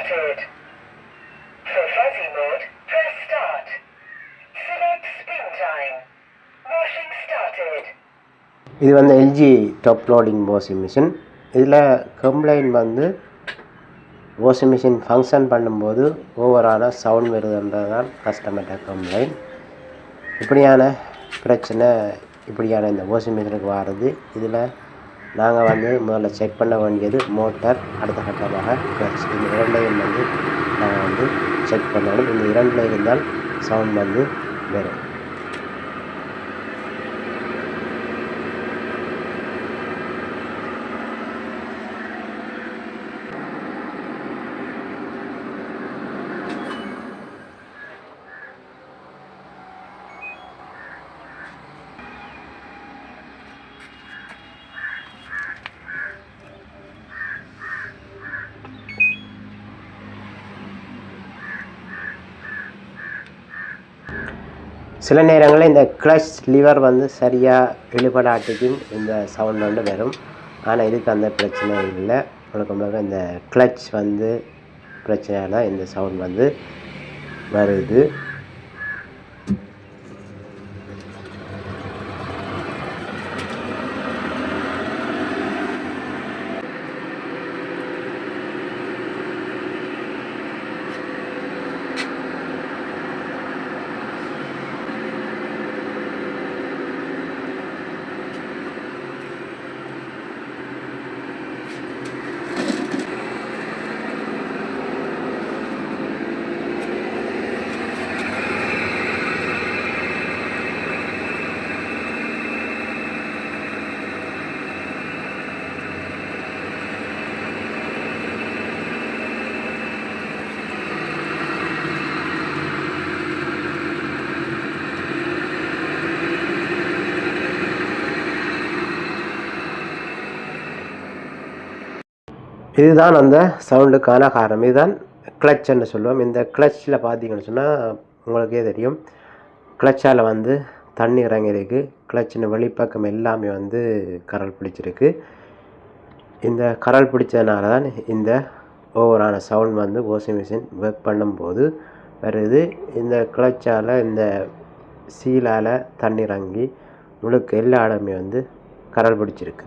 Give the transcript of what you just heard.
started. For fuzzy mode, press start. Select spin time. Washing started. இது வந்து LG top loading washing machine. இதில் complaint வந்து washing machine function பண்ணும்போது ஓவரான sound வருதுன்றதான் கஸ்டமர்கிட்ட complaint. இப்படியான பிரச்சனை இப்படியான இந்த வாஷிங் மிஷினுக்கு வர்றது. இதில் நாங்கள் வந்து முதல்ல செக் பண்ண வேண்டியது மோட்டார், அடுத்த கட்டமாக கிளட்ச். இந்த இரண்டையும் வந்து நாங்கள் வந்து செக் பண்ணணும். இந்த இரண்டில் இருந்தால் சவுண்ட் வந்து வரும். சில நேரங்களில் இந்த கிளட்ச் லிவர் வந்து சரியாக இழுபடாட்டிக்கும் இந்த சவுண்ட் வந்து வரும். ஆனால் இதுக்கு அந்த பிரச்சனை இல்லை. உங்களுக்கு இந்த கிளட்ச் வந்து பிரச்சனையால் இந்த சவுண்ட் வந்து வருது. இதுதான் அந்த சவுண்டுக்கான காரணம். இதுதான் கிளட்ச்ன்னு சொல்லுவோம். இந்த கிளட்சில் பார்த்தீங்கன்னு சொன்னால் உங்களுக்கே தெரியும், கிளட்சால் வந்து தண்ணி இறங்கியிருக்கு. கிளட்சின் வெளிப்பக்கம் எல்லாமே வந்து கரல் பிடிச்சிருக்கு. இந்த கரல் பிடிச்சதுனால தான் இந்த ஓவரான சவுண்ட் வந்து வாஷிங் மிஷின் ஒர்க் பண்ணும்போது வருது. இந்த கிளட்சால் இந்த சீலால் தண்ணி இறங்கி முழுக்க எல்லா இடமே வந்து கரல் பிடிச்சிருக்கு.